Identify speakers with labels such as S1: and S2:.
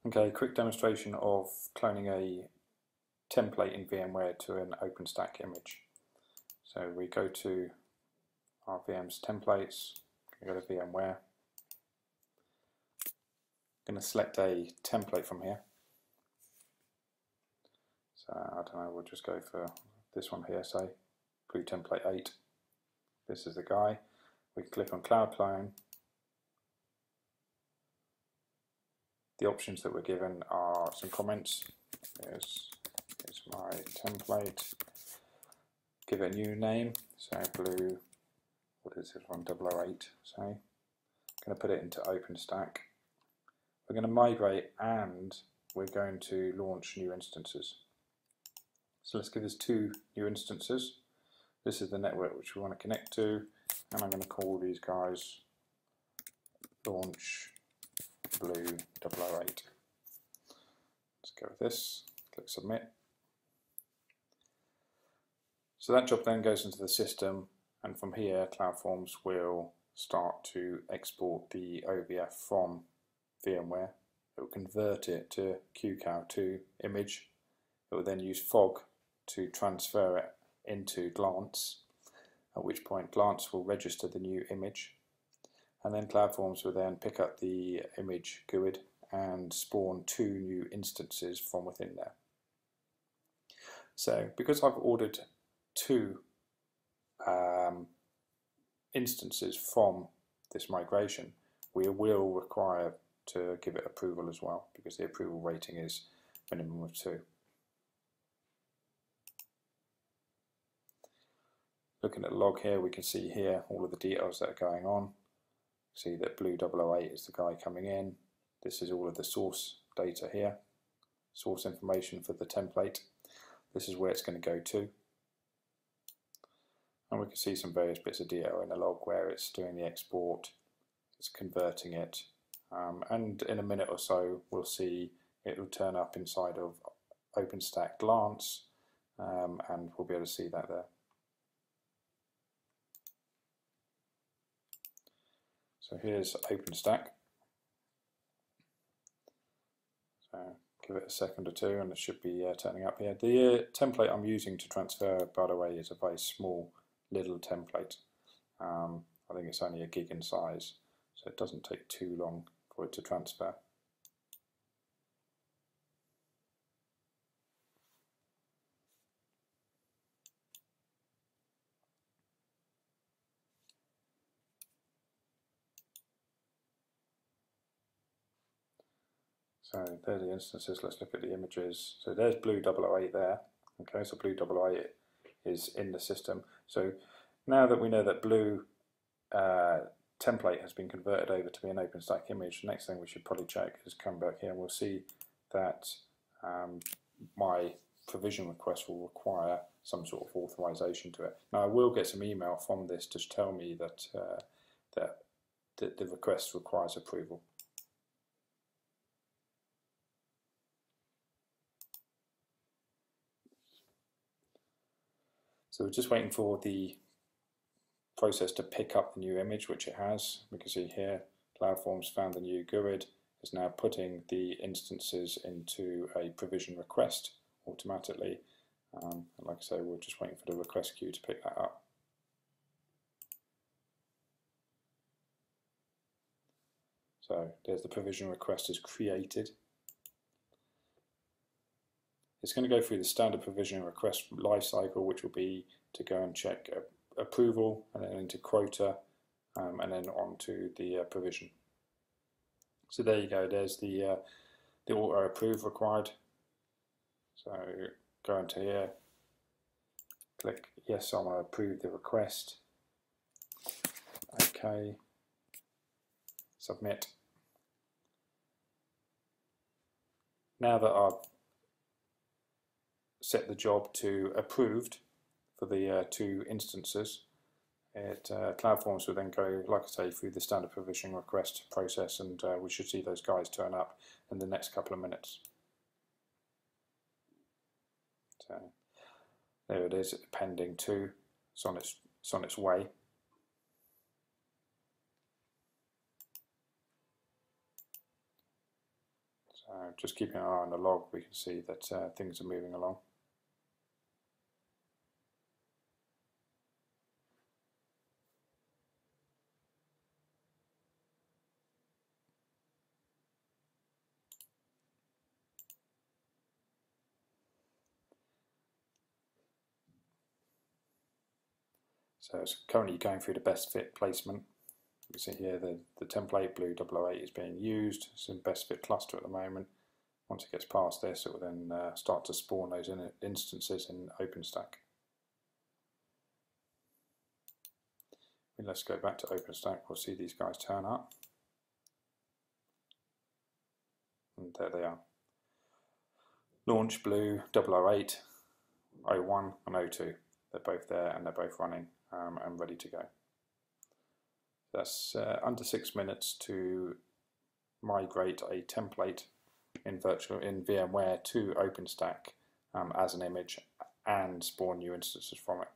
S1: Okay, quick demonstration of cloning a template in VMware to an OpenStack image. So we go to our VM's templates, we go to VMware. I'm going to select a template from here. So I don't know, we'll just go for this one here, say blue template 8. This is the guy. We click on Cloud Clone. The options that we're given are some comments. Here's my template. Give it a new name. So blue, what is this one? 008. So I'm going to put it into OpenStack. We're going to migrate and we're going to launch new instances. So let's give this 2 new instances. This is the network which we want to connect to, and I'm going to call these guys launch blue 008. Let's go with this, click submit. So that job then goes into the system, and from here Cloudforms will start to export the OVF from VMware. It will convert it to QCOW2 image. It will then use fog to transfer it into Glance, at which point Glance will register the new image, and then Cloudforms will then pick up the image GUID and spawn 2 new instances from within there. So because I've ordered 2 instances from this migration, we will require to give it approval as well, because the approval rating is minimum of 2. Looking at the log here, we can see here all of the details that are going on. See that blue 008 is the guy coming in. This is all of the source data here, source information for the template. This is where it's going to go to. And we can see some various bits of detail in the log where it's doing the export, it's converting it, and in a minute or so we'll see it will turn up inside of OpenStack Glance, and we'll be able to see that there. So here's OpenStack. So give it a second or 2 and it should be turning up here. The template I'm using to transfer, by the way, is a very small little template. I think it's only 1 gig in size, so it doesn't take too long for it to transfer. So there's the instances. Let's look at the images. So there's blue 008 there. Okay, so blue 008 is in the system. So now that we know that blue template has been converted over to be an OpenStack image, the next thing we should probably check is come back here and we'll see that my provision request will require some sort of authorization to it. Now I will get some email from this to tell me that, that the request requires approval. So we're just waiting for the process to pick up the new image, which it has. We can see here Cloudforms found the new GUID, is now putting the instances into a provision request automatically. And like I say, we're just waiting for the request queue to pick that up. So there's the provision request is created. It's going to go through the standard provisioning request lifecycle, which will be to go and check approval, and then into quota, and then on to the provision. So there you go. There's the auto approve required. So go into here, click yes, I want to approve the request. Okay, submit. Now that I've set the job to approved for the 2 instances, Cloudforms will then go, like I say, through the standard provisioning request process, and we should see those guys turn up in the next couple of minutes. So there it is, pending 2. It's on its way. So just keeping an eye on the log, we can see that things are moving along. So it's currently going through the best fit placement. You can see here the template blue 008 is being used. It's in best fit cluster at the moment. Once it gets past this, it will then start to spawn those instances in OpenStack. Let's go back to OpenStack. We'll see these guys turn up. And there they are. Launch blue 008, 01 and 02. They're both there and they're both running and ready to go. That's under 6 minutes to migrate a template in VMware to OpenStack as an image and spawn new instances from it.